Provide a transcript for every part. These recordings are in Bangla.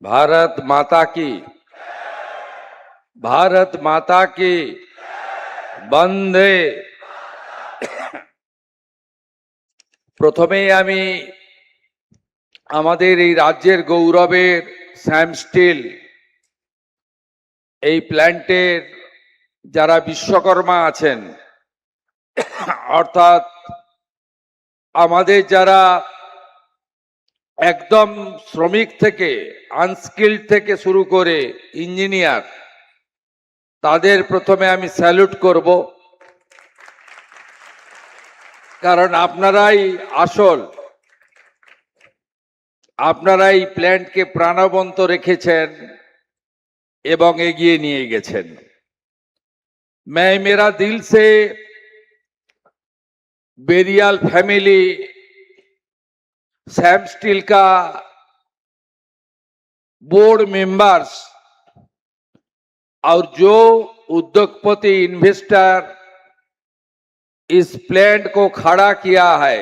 भारत माता की, भारत माता की বন্দে। প্রথমেই আমি আমাদের এই রাজ্যের গৌরবের শ্যাম স্টিল এই প্ল্যান্টের যারা বিশ্বকর্মা আছেন, অর্থাৎ আমাদের যারা একদম শ্রমিক থেকে আনস্কিল্ড থেকে শুরু করে ইঞ্জিনিয়ার, তাদের প্রথমে আমি স্যালুট করব, কারণ আপনারাই আসল, আপনারাই প্ল্যান্টকে প্রাণবন্ত রেখেছেন এবং এগিয়ে নিয়ে গেছেন। मैं मेरा दिल से बेरियाल फैमिली, सैम स्टील का बोर्ड मेंबर्स और जो उद्योगपति इन्वेस्टर इस प्लांट को खड़ा किया है,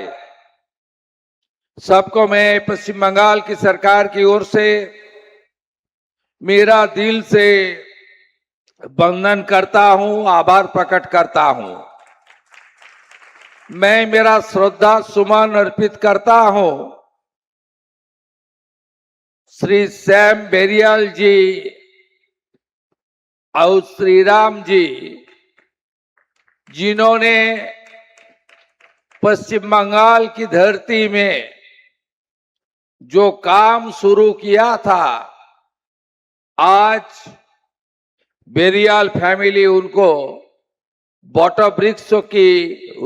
सबको मैं पश्चिम बंगाल की सरकार की ओर से मेरा दिल से वंदन करता हूं, आभार प्रकट करता हूं। मैं मेरा श्रद्धा सुमन अर्पित करता हूं श्री सैम बेरियाल जी और श्री राम जी, जिन्होंने पश्चिम बंगाल की धरती में जो काम शुरू किया था, आज बेरियाल फैमिली उनको वटवृक्ष की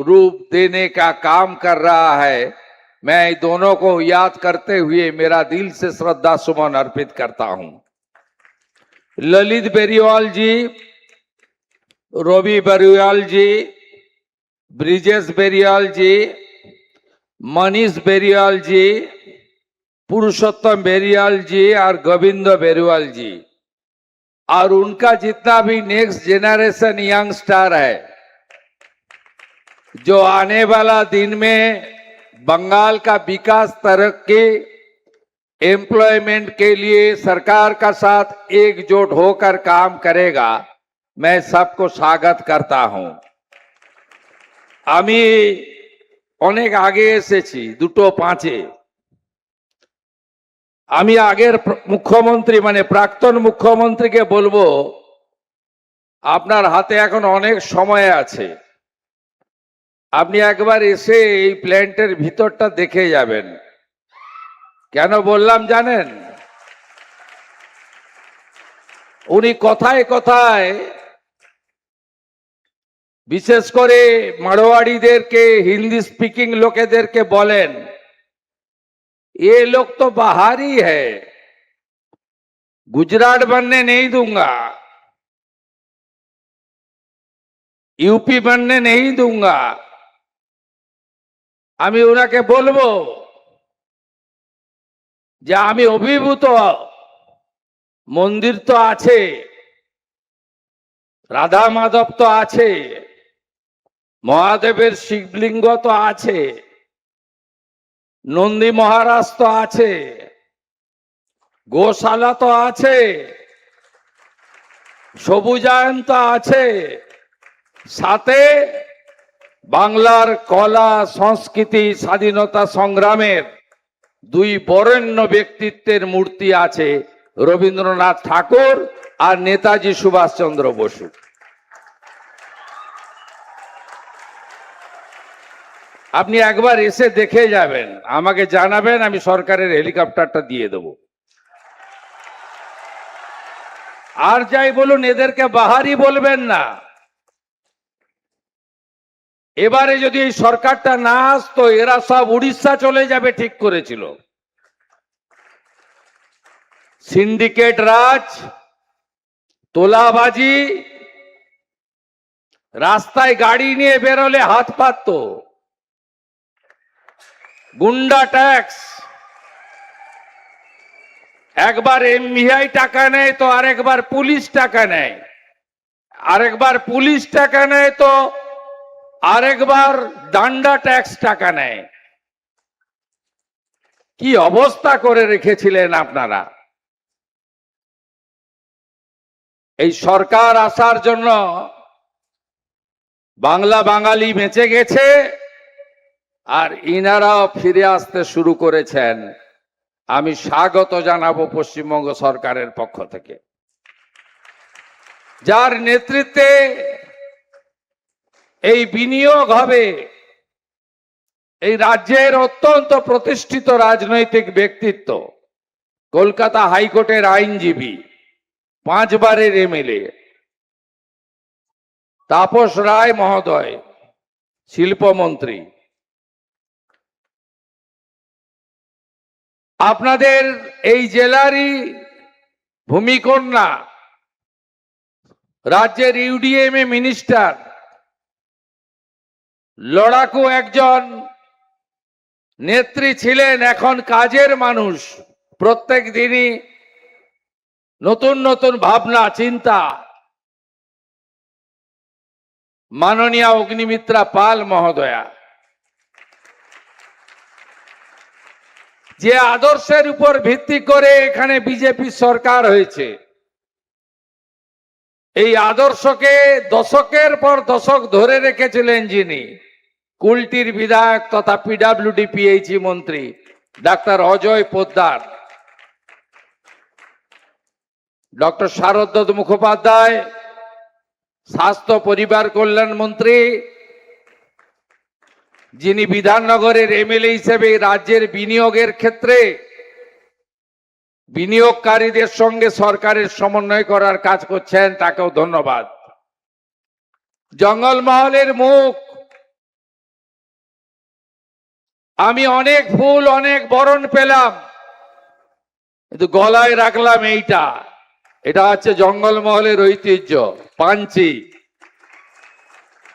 रूप देने का काम कर रहा है। मैं दोनों को याद करते हुए मेरा दिल से श्रद्धा सुमन अर्पित करता हूं। ललित बेरियाल जी, रवि बेरियाल जी, ब्रिजेश बेरियाल जी, मनीष बेरियाल जी, पुरुषोत्तम बेरियाल जी और गोविंद बेरियाल जी, और उनका जितना भी नेक्स्ट जेनरेशन यंगस्टर है, जो आने वाला दिन में बंगाल का विकास, तरक्की, एम्प्लॉयमेंट के लिए सरकार का साथ एकजुट होकर काम करेगा, मैं सबको स्वागत करता हूं। আমি অনেক আগে এসেছি, 2:05-এ। আমি আগের মুখ্যমন্ত্রী মানে প্রাক্তন মুখ্যমন্ত্রীকে বলবো, আপনার হাতে এখন অনেক সময় আছে, আপনি একবার এসে এই প্ল্যান্টের ভিতরটা দেখে যাবেন। কেন বললাম জানেন? উনি কথায় কথায় বিশেষ করে মারোয়াড়িদেরকে, হিন্দি স্পিকিং লোকেদেরকে বলেন, ये लोग तो बाहरी है, गुजरात बनने नहीं दूंगा, यूपी बनने नहीं दूंगा। আমি ওনাকে বলবো যে আমি অভিভূত, মন্দির তো আছে, রাধা মাধব তো আছে, মহাদেবের শিবলিঙ্গ তো আছে, নন্দী মহারাজ তো আছে, গোশালা তো আছে, সবুজায়ন তো আছে, সাথে বাংলার কলা সংস্কৃতি স্বাধীনতা সংগ্রামের দুই বরেণ্য ব্যক্তিত্বের মূর্তি আছে, রবীন্দ্রনাথ ঠাকুর আর নেতাজি সুভাষচন্দ্র বসু। আপনি একবার এসে দেখে যাবেন, আমাকে জানাবেন, আমি সরকারের হেলিকপ্টারটা দিয়ে দেব। আর যাই বলুন, এদেরকে বাহারি বলবেন না। এবারে যদি এই সরকারটা না আসতো, এরা সব উড়িষ্যা চলে যাবে ঠিক করেছিল। সিন্ডিকেট রাজ, তোলাবাজি, রাস্তায় গাড়ি নিয়ে বেরোলে হাত পাতত, গুন্ডা ট্যাক্স, একবার এমভিআই টাকা নেয় তো আরেকবার পুলিশ টাকা নেয়, আরেকবার পুলিশ টাকা নেয় তো আরেকবার ডান্ডা ট্যাক্স টাকা নেয়। কি অবস্থা করে রেখেছিলেন আপনারা! এই সরকার আসার জন্য বাংলা বাঙালি বেঁচে গেছে আর ইনারাও ফিরে আসতে শুরু করেছেন। আমি স্বাগত জানাবো পশ্চিমবঙ্গ সরকারের পক্ষ থেকে, যার নেতৃত্বে এই বিনিয়োগ হবে। এই রাজ্যের অত্যন্ত প্রতিষ্ঠিত রাজনৈতিক ব্যক্তিত্ব, কলকাতা হাইকোর্টের আইনজীবী, 5 বারের এমএলএ তাপস রায় মহোদয়, শিল্পমন্ত্রী, আপনাদের এই জেলারই ভূমিকন্যা, রাজ্যের ইউডিএমএ মিনিস্টার, লড়াকু একজন নেত্রী ছিলেন, এখন কাজের মানুষ, প্রত্যেক দিনই নতুন নতুন ভাবনা চিন্তা, মাননীয়া অগ্নিমিত্রা পাল মহোদয়া, যে আদর্শের উপর ভিত্তি করে এখানে বিজেপি সরকার হয়েছে, এই আদর্শকে দশকের পর দশক ধরে রেখেছিলেন যিনি, কুলটির বিধায়ক তথা পিডব্লিউডি পিএইচই মন্ত্রী ডাক্তার অজয় পোদ্দার, ডক্টর শারদ মুখোপাধ্যায়, স্বাস্থ্য পরিবার কল্যাণ মন্ত্রী, যিনি বিধাননগরের এমএলএ হিসেবে রাজ্যের বিনিয়োগের ক্ষেত্রে বিনিয়োগকারীদের সঙ্গে সরকারের সমন্বয় করার কাজ করছেন, তাকেও ধন্যবাদ। জঙ্গলমহলের মুখ, আমি অনেক ফুল অনেক বরণ পেলাম, কিন্তু গলায় রাখলাম এইটা, এটা হচ্ছে জঙ্গলমহলের ঐতিহ্য, পাঞ্চি,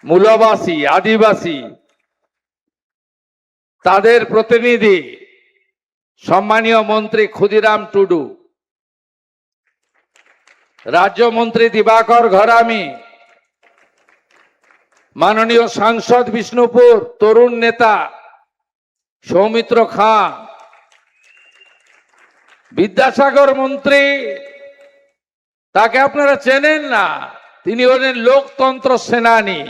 মূলবাসী, আদিবাসী, তাদের প্রতিনিধি সম্মানীয় মন্ত্রী ক্ষুদিরাম টুডু, রাজ্যমন্ত্রী দিবাকর ঘরামি, মাননীয় সাংসদ বিষ্ণুপুর তরুণ নেতা সৌমিত্র খাঁ, বিদ্যাসাগর মন্ত্রী, তাকে আপনারা চেনেন না, তিনি হলেন লোকতন্ত্র সেনানী।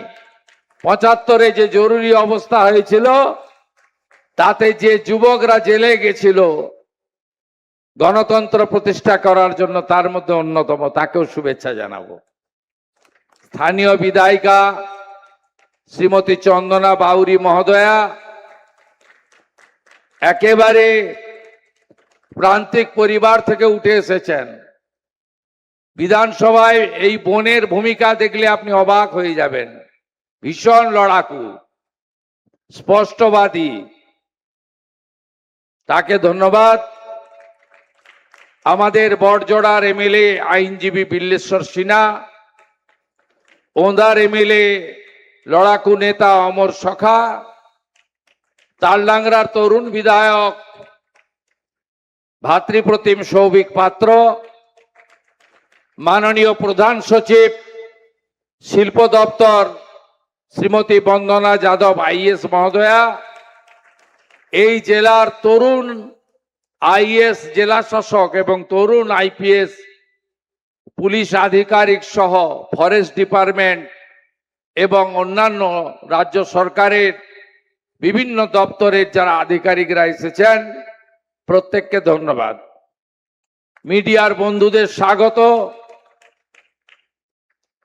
75-এ যে জরুরি অবস্থা হয়েছিল, তাতে যে যুবকরা জেলে গেছিল গণতন্ত্র প্রতিষ্ঠা করার জন্য, তার মধ্যে অন্যতম, তাকেও শুভেচ্ছা জানাবো। স্থানীয় বিধায়িকা শ্রীমতী চন্দনা বাউরি মহোদয়া, একেবারে প্রান্তিক পরিবার থেকে উঠে এসেছেন। বিধানসভায় এই বোনের ভূমিকা দেখলে আপনি অবাক হয়ে যাবেন, ভীষণ লড়াকু, স্পষ্টবাদী, তাকে ধন্যবাদ। আমাদের বড়জোড়ার এমএলএ আইনজীবী বিল্লেশ্বর সিনহা, ওঁদার এমএলএ লড়াকু নেতা অমর সখা, তালডাংরার তরুণ বিধায়ক ভাতৃপ্রতিম সৌভিক পাত্র, মাননীয় প্রধান সচিব শিল্প দপ্তর শ্রীমতী বন্দনা যাদব আইএস মহোদয়া, এই জেলার তরুণ আইএস জেলা শাসক এবং তরুণ আইপিএস পুলিশ আধিকারিক সহ ফরেস্ট ডিপার্টমেন্ট এবং অন্যান্য রাজ্য সরকারের বিভিন্ন দপ্তরের যারা আধিকারিকরা এসেছেন, প্রত্যেককে ধন্যবাদ। मीडियार बंधुदेर स्वागत।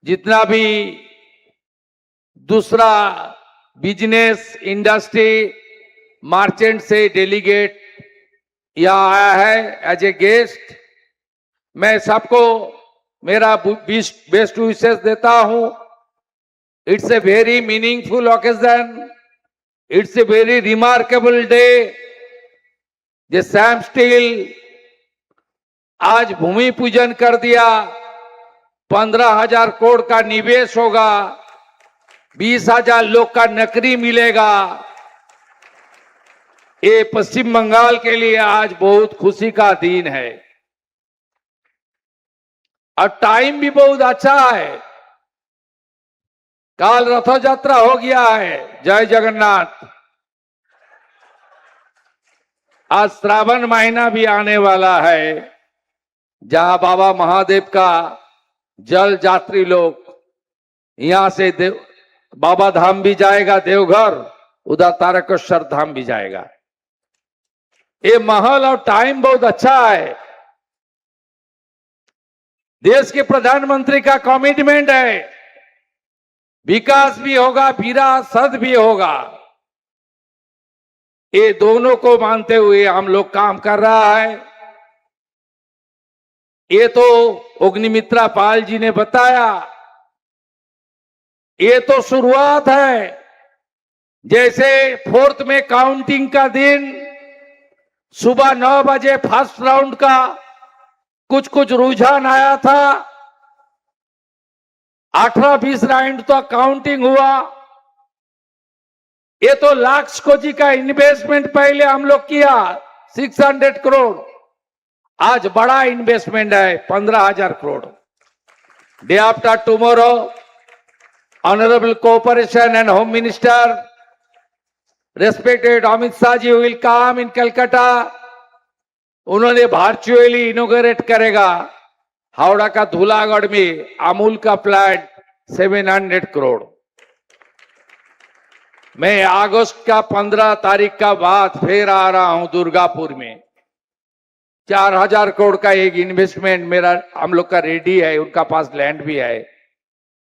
जितना भी दूसरा बिजनेस इंडस्ट्री मर्चेंट से डेलीगेट यहाँ आया है एज ए गेस्ट, मैं सबको मेरा बेस्ट विशेस देता हूँ। It's a very meaningful occasion, it's a very remarkable day. J Sam steel आज भूमि पूजन कर दिया, 15,000 करोड़ का निवेश होगा, 20,000 लोग का नौकरी मिलेगा। ये पश्चिम बंगाल के लिए आज बहुत खुशी का दिन है और टाइम भी बहुत अच्छा है। काल रथ यात्रा हो गया है, जय जगन्नाथ। आज श्रावण महीना भी आने वाला है, जहां बाबा महादेव का जल यात्री लोग यहां से बाबा धाम भी जाएगा, देवघर, उधर तारकेश्वर धाम भी जाएगा। ये माहौल और टाइम बहुत अच्छा है। देश के प्रधानमंत्री का कमिटमेंट है, विकास भी होगा, विरासत भी होगा। ये दोनों को मानते हुए हम लोग काम कर रहा है। ये तो अग्निमित्रा पाल जी ने बताया, ये तो शुरुआत है। जैसे 4th में काउंटिंग का दिन सुबह 9 बजे फर्स्ट राउंड का कुछ कुछ रुझान आया था, 18-20 राउंड तो काउंटिंग हुआ। ये तो लाख कोटी का इन्वेस्टमेंट पहले हम लोग किया, 600 करोड़। आज बड़ा इन्वेस्टमेंट है, 15,000 crore. Day after tomorrow honourable cooperation and home minister respected Amit Shah ji will come in Calcutta. उन्होंने वर्चुअली इनोग्रेट करेगा हावड़ा का धूलागढ़ में अमूल का प्लांट 700 करोड़। मैं अगस्त का 15 तारीख का बाद फिर आ रहा हूं दुर्गापुर में। 4,000 करोड़ का एक इन्वेस्टमेंट मेरा हम लोग का रेडी है, उनका पास लैंड भी है,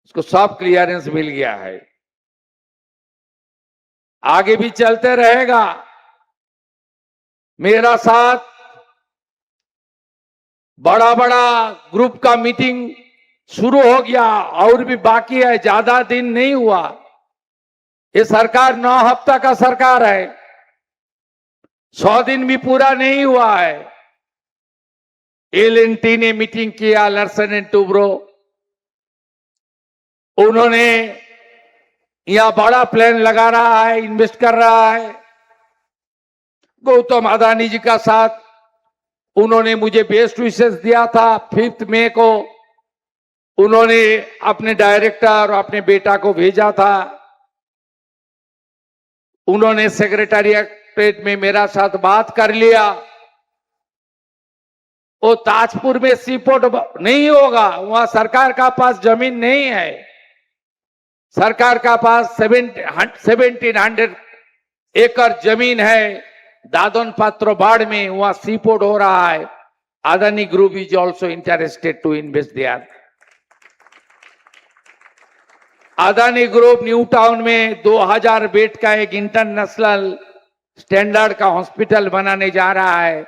उसको सब क्लियरेंस मिल गया है। आगे भी चलते रहेगा। मेरा साथ बड़ा बड़ा ग्रुप का मीटिंग शुरू हो गया और भी बाकी है, ज्यादा दिन नहीं हुआ। ये सरकार 9 हफ्ता का सरकार है, 100 दिन भी पूरा नहीं हुआ है। L&T ने मीटिंग किया, लर्सन एंड टूब्रो, उन्होंने यहां बड़ा प्लान लगा रहा है, इन्वेस्ट कर रहा है। गौतम अदानी जी का साथ उन्होंने मुझे बेस्ट विशेष दिया था। 5 मई को उन्होंने अपने डायरेक्टर और अपने बेटा को भेजा था। उन्होंने सेक्रेटरिएट में मेरा साथ बात कर लिया। वो ताजपुर में सीपोर्ट नहीं होगा, वहां सरकार का पास जमीन नहीं है। सरकार का पास 1700 एकड़ जमीन है दादन पात्रो बाड़ में, वहां सीपोर्ट हो रहा है। Adani group is also interested to invest there. Adani group new town में 2000 बेड का एक इंटरनेशनल स्टैंडर्ड का हॉस्पिटल बनाने जा रहा है।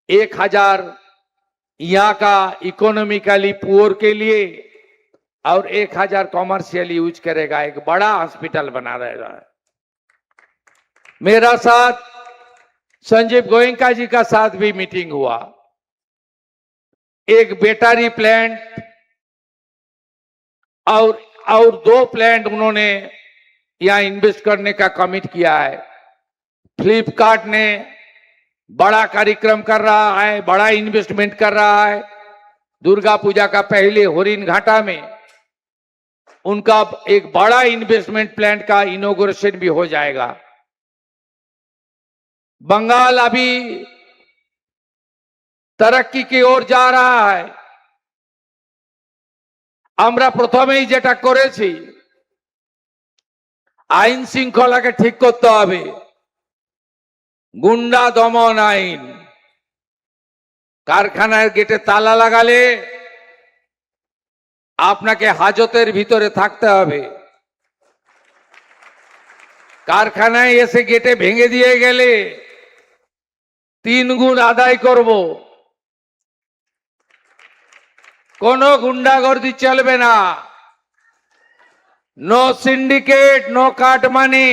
1000 यहां का इकोनॉमिकली पुअर के लिए और 1000 कॉमर्शियल यूज करेगा। एक बड़ा हॉस्पिटल बना रहा है। मेरा साथ संजीव गोयंका जी का साथ भी मीटिंग हुआ। एक बैटरी प्लांट और 2 प्लांट उन्होंने यहां इन्वेस्ट करने का कमिट किया है। फ्लिपकार्ट ने बड़ा कार्यक्रम कर रहा है, बड़ा इन्वेस्टमेंट कर रहा है। दुर्गा पूजा का पहले होरिन घाटा में उनका एक बड़ा इन्वेस्टमेंट प्लांट का इनॉग्रेशन भी हो जाएगा। बंगाल अभी तरक्की की ओर जा रहा है। আমরা প্রথমেই যেটা করেছি, আইন শৃঙ্খলাকে ঠিক করতে হবে। গুন্ডা দমন আইন, কারখানার গেটে তালা লাগালে আপনাকে হাজতের ভিতরে থাকতে হবে। কারখানায় এসে গেটে ভেঙে দিয়ে গেলে 3 গুণ আদায় করব। কোনো গুন্ডাগর্দি চলবে না। No syndicate, no cut money,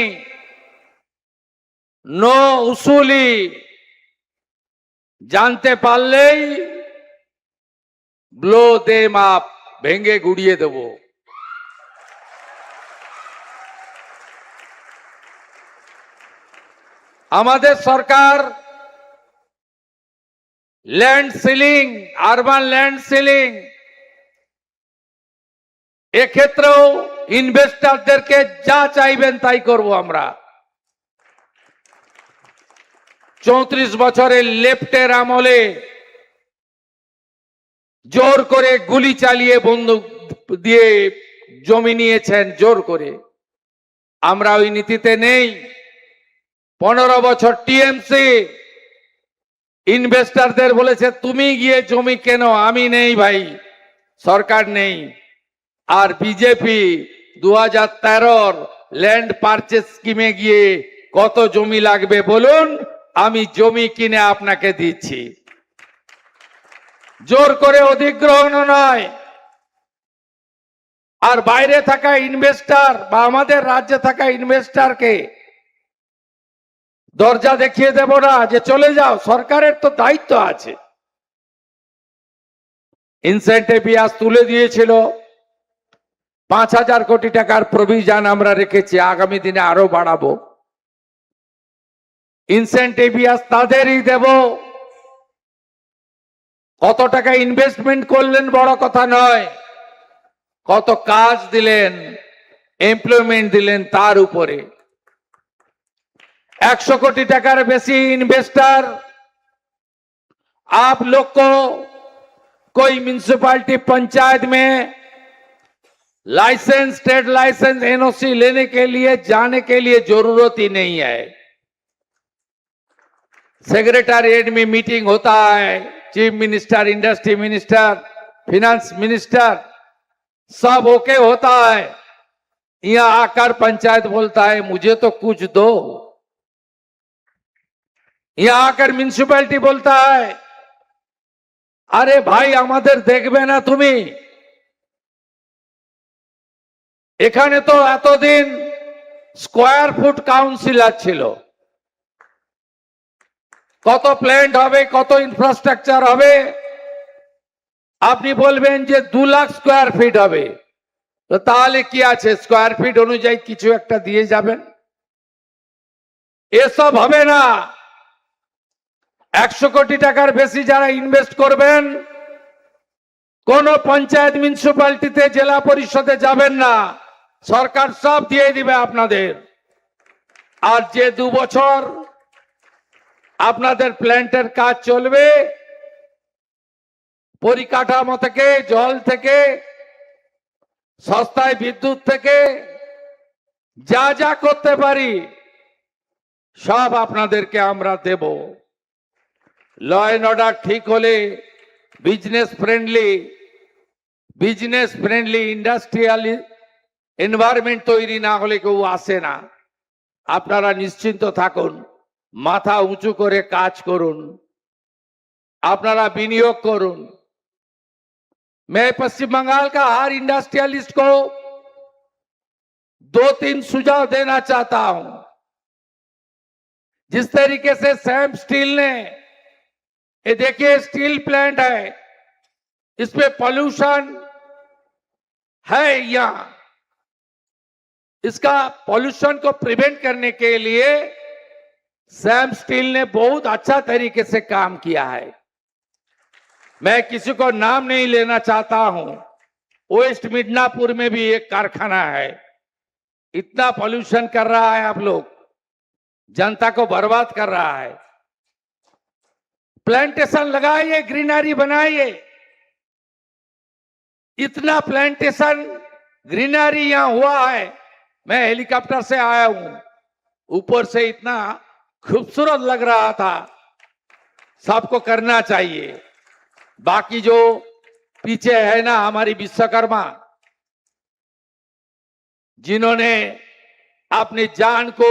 no উসুলি। জানতে পারলেই ব্লো দেম আপ, ভেঙে গুড়িয়ে দেব। আমাদের সরকার land ceiling, urban land ceiling, এক্ষেত্রেও ইনভেস্টরদেরকে যা চাইবেন তাই করব আমরা। 34 বছরের লেফটের আমলে জোর করে গুলি চালিয়ে বন্দুক দিয়ে জমি নিয়েছেন জোর করে। আমরা ওই নীতিতে নেই। 15 বছর টিএমসি ইনভেস্টরদের বলেছে তুমি গিয়ে জমি কেন, আমি নেই ভাই, সরকার নেই। আর বিজেপি 2013 ল্যান্ড পারচেজ স্কিমে গিয়ে কত জমি লাগবে বলুন, আমি জমি কিনে আপনাকে দিচ্ছি। জোর করে অধিগ্রহণ নয়। আর বাইরে থাকা ইনভেস্টর বা আমাদের রাজ্যে থাকা ইনভেস্টরকে দরজা দেখিয়ে দেব না যে চলে যাও, সরকারের তো দায়িত্ব আছে। ইনসেন্টিভ আজ তুলে দিয়েছিল, 5,000 কোটি টাকার প্রভিশন আমরা রেখেছি, আগামী দিনে আরো বাড়াবো। ইনসেন্টিভ আজ তাদেরই দেব। কত টাকা ইনভেস্টমেন্ট করলেন বড় কথা নয়, কত কাজ দিলেন, এমপ্লয়মেন্ট दिलें तार উপরে। 100 कोटी টাকার বেশি इन्वेस्टर आप लोग को कोई म्यूनिसिपैलिटी पंचायत में लाइसेंस, स्टेट लाइसेंस, एनओसी लेने के लिए जाने के लिए जरूरत ही नहीं है। सेक्रेटरीट में मीटिंग होता है, chief minister, industry minister, finance minister सब ओके होता है। यहां आकर पंचायत बोलता है मुझे तो कुछ दो। यहां आकर म्यूनिसिपैलिटी बोलता है अरे भाई আমাদের দেখবে না তুমি। এখানে তো এতদিন স্কয়ার ফুট কাউন্সিলর ছিল, কত প্ল্যান্ট হবে, কত ইনফ্রাস্ট্রাকচার হবে, আপনি বলবেন যে 2 লাখ স্কয়ার ফিট হবে, তো তাহলে কি আছে, স্কয়ার ফিট অনুযায়ী কিছু একটা দিয়ে যাবেন। এসব হবে না। 100 কোটি টাকার বেশি যারা ইনভেস্ট করবেন কোন পঞ্চায়েত মিউনিসিপ্যালিটিতে জেলা পরিষদে যাবেন না, সরকার সব দিয়ে দিবে আপনাদের। আর যে 2 বছর আপনাদের প্ল্যান্টের কাজ চলবে, পরিকাঠামো থেকে, জল থেকে, সস্তায় বিদ্যুৎ থেকে যা যা করতে পারি সব আপনাদেরকে আমরা দেব। ল এন্ড অর্ডার ঠিক হলে বিজনেস ফ্রেন্ডলি ইন্ডাস্ট্রিয়াল এনভায়রনমেন্ট তৈরি না হলে কেউ আসে না। আপনারা নিশ্চিন্ত থাকুন, মাথা উঁচু করে কাজ করুন, আপনারা বিনিয়োগ করুন। मैं पश्चिम बंगाल का हर इंडस्ट्रियलिस्ट को 2-3 सुझाव देना चाहता हूं। जिस तरीके से सैम स्टील ने, ये देखिए स्टील प्लांट है, इसमें पॉल्यूशन है, यहां इसका पॉल्यूशन को प्रिवेंट करने के लिए सैम स्टील ने बहुत अच्छा तरीके से काम किया है। मैं किसी को नाम नहीं लेना चाहता हूं। वेस्ट मिदनापुर में भी एक कारखाना है, इतना पॉल्यूशन कर रहा है, आप लोग जनता को बर्बाद कर रहा है। प्लांटेशन लगाइए, ग्रीनरी बनाइए। इतना प्लांटेशन ग्रीनरी यहां हुआ है, मैं हेलीकॉप्टर से आया हूं, ऊपर से इतना खूबसूरत लग रहा था। सबको करना चाहिए। बाकी जो पीछे है ना हमारी विश्वकर्मा, जिन्होंने अपनी जान को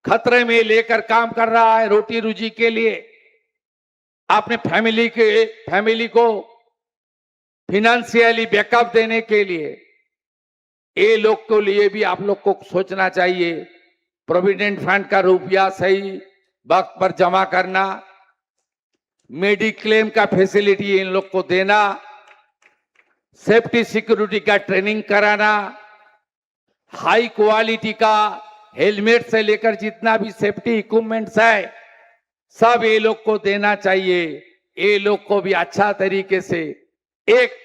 खतरे में लेकर काम कर रहा है रोटी रोजी के लिए, अपने फैमिली को फाइनेंशियली बैकअप देने के लिए, ये लोग के लिए भी आप लोग को सोचना चाहिए। प्रोविडेंट फंड का रुपया सही वक्त पर जमा करना, मेडिक्लेम का फैसिलिटी इन लोग को देना, सेफ्टी सिक्योरिटी का ट्रेनिंग कराना, हाई क्वालिटी का हेलमेट से लेकर जितना भी सेफ्टी इक्विपमेंट्स है सब ये लोग को देना चाहिए। ये लोग को भी अच्छा तरीके से एक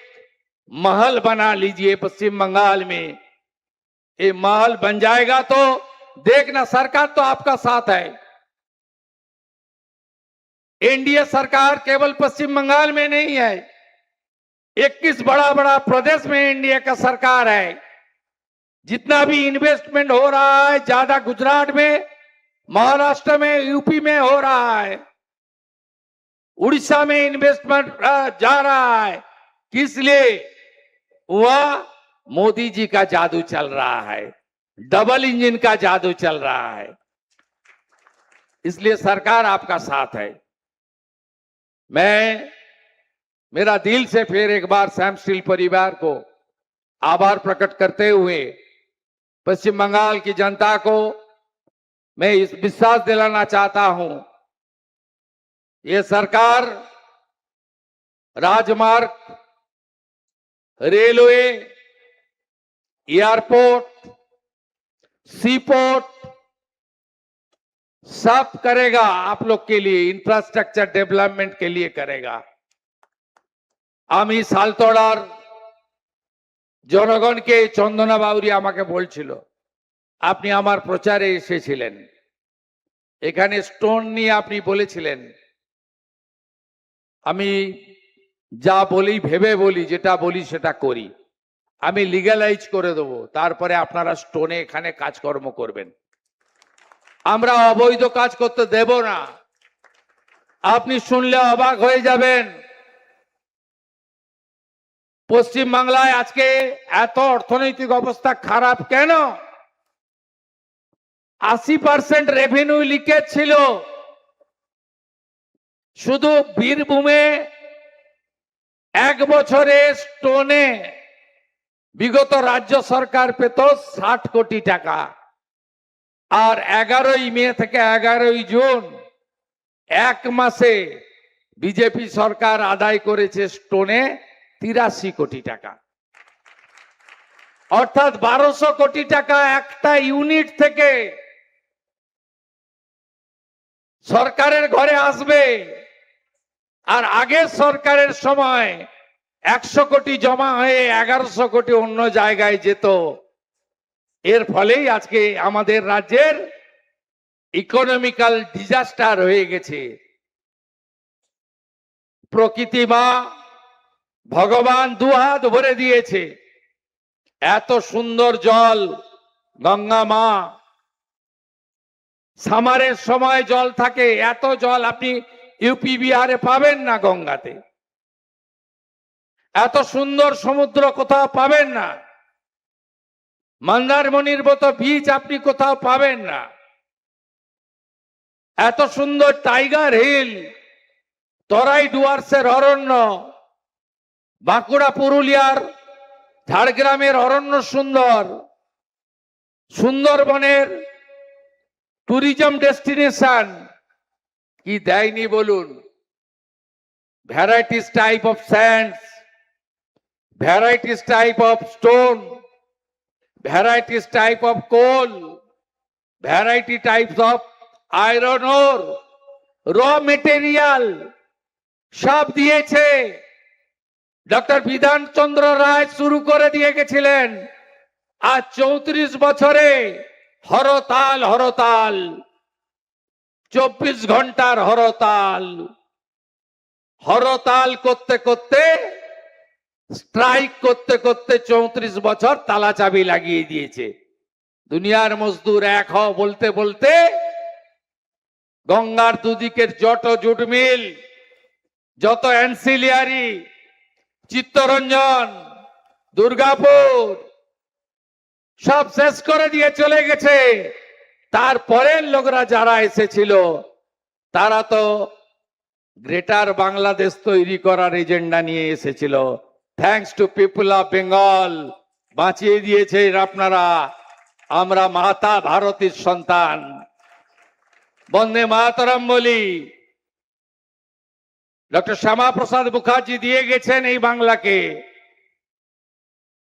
महल बना लीजिए पश्चिम बंगाल में। ये महल बन जाएगा तो देखना, सरकार तो आपका साथ है। एनडीए सरकार केवल पश्चिम बंगाल में नहीं है, 21 बड़ा बड़ा प्रदेश में इंडिया का सरकार है। जितना भी इन्वेस्टमेंट हो रहा है ज्यादा गुजरात में, महाराष्ट्र में, यूपी में हो रहा है। उड़ीसा में इन्वेस्टमेंट जा रहा है। किस लिए? वह मोदी जी का जादू चल रहा है, डबल इंजन का जादू चल रहा है। इसलिए सरकार आपका साथ है। मैं मेरा दिल से फिर एक बार श्याम स्टील परिवार को आभार प्रकट करते हुए पश्चिम बंगाल की जनता को मैं इस विश्वास दिलाना चाहता हूं, ये सरकार राजमार्ग, रेलवे, एयरपोर्ट, सीपोर्ट सब करेगा। आप लोग के लिए इंफ्रास्ट्रक्चर डेवलपमेंट के लिए करेगा। আমি সালতোড়ার জনগণকে চন্দনা বাউরি আমাকে বলছিল, আপনি আমার প্রচারে এসেছিলেন, এখানে স্টোন নিয়ে আপনি বলেছিলেন। আমি যা বলি ভেবে বলি, যেটা বলি সেটা করি। আমি লিগ্যালাইজ করে দেব, তারপরে আপনারা স্টোনে এখানে কাজকর্ম করবেন। আমরা অবৈধ কাজ করতে দেব না। আপনি শুনলে অবাক হয়ে যাবেন, পশ্চিম বাংলায় আজকে এত অর্থনৈতিক অবস্থা খারাপ কেন? 80% রেভিনিউ লিকেজ ছিল। শুধু বীরভূমে এক বছরে স্টোনে বিগত রাজ্য সরকার পেত 60 কোটি টাকা, আর 11ই মে থেকে 11ই জুন এক মাসে বিজেপি সরকার আদায় করেছে স্টোনে 83 কোটি টাকা। অর্থাৎ 1200 কোটি টাকা একটা ইউনিট থেকে সরকারের ঘরে আসবে। আর আগের সরকারের সময় 100 কোটি জমা হয়ে 1100 কোটি অন্য জায়গায় যেত। এর ফলেই আজকে আমাদের রাজ্যের ইকোনমিক্যাল ডিজাস্টার হয়ে গেছে। প্রকৃতি মা ভগবান দুহাত ভরে দিয়েছে। এত সুন্দর জল গঙ্গা মা, সামারের সময় জল থাকে, এত জল আপনি ইউপি বিহারে পাবেন না গঙ্গাতে। এত সুন্দর সমুদ্র কোথাও পাবেন না। মন্দারমণির মতো বীচ আপনি কোথাও পাবেন না। এত সুন্দর টাইগার হিল, তরাই ডুয়ার্সের অরণ্য, বাঁকুড়া পুরুলিয়ার ঝাড়গ্রামের অরণ্য সুন্দর, সুন্দরবনের ট্যুরিজম ডেস্টিনেশন কি দেয়নি বলুন? Varieties type of sands, varieties type of stone, varieties type of coal, variety types of iron ore, raw material সব দিয়েছে। ডক্টর বিধান চন্দ্র রায় শুরু করে দিয়ে গেছিলেন। আজ 34 বছরে হরতাল হরতাল, 24 ঘন্টার হরতাল, হরতাল করতে করতে, স্ট্রাইক করতে করতে 34 বছর তালা চাবি লাগিয়ে দিয়েছে। দুনিয়ার মজদুর এক হও বলতে বলতে গঙ্গার দুদিকের যত জুট মিল, যত অ্যান্সিলিয়ারি, চিত্তরঞ্জন, দুর্গাপুর সব শেষ করে দিয়ে চলে গেছে। তারপরের লোকরা যারা এসেছিল তারা তো গ্রেটার বাংলাদেশ তৈরি করার এজেন্ডা নিয়ে এসেছিল। Thanks to people of Bengal, বাঁচিয়ে দিয়েছেন আপনারা। আমরা মাতা ভারতীর সন্তান, বন্দে মাতরম বলি। ডক্টর শ্যামা প্রসাদ মুখার্জি দিয়ে গেছেন এই বাংলাকে।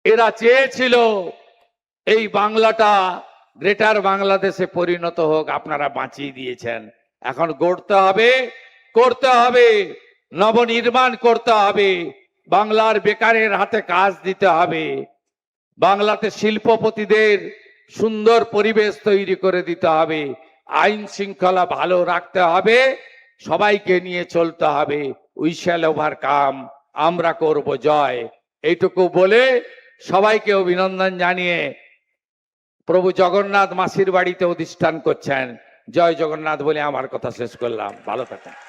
এরা চেয়েছিল এই বাংলাটা গ্রেটার বাংলাদেশে পরিণত হোক, আপনারা বাঁচিয়ে দিয়েছেন। এখন গড়তে হবে, করতে হবে, নবনির্মাণ করতে হবে। বাংলার বেকারের হাতে কাজ দিতে হবে। বাংলাতে শিল্পপতিদের সুন্দর পরিবেশ তৈরি করে দিতে হবে। আইন শৃঙ্খলা ভালো রাখতে হবে, সবাইকে নিয়ে চলতে হবে। We shall overcome. আমরা করব জয়। এইটুকু বলে সবাইকে অভিনন্দন জানিয়ে প্রভু জগন্নাথ মাসির বাড়িতে অধিষ্ঠান করছেন। জয় জগন্নাথ বলে আমার কথা শেষ করলাম। ভালো থাকেন।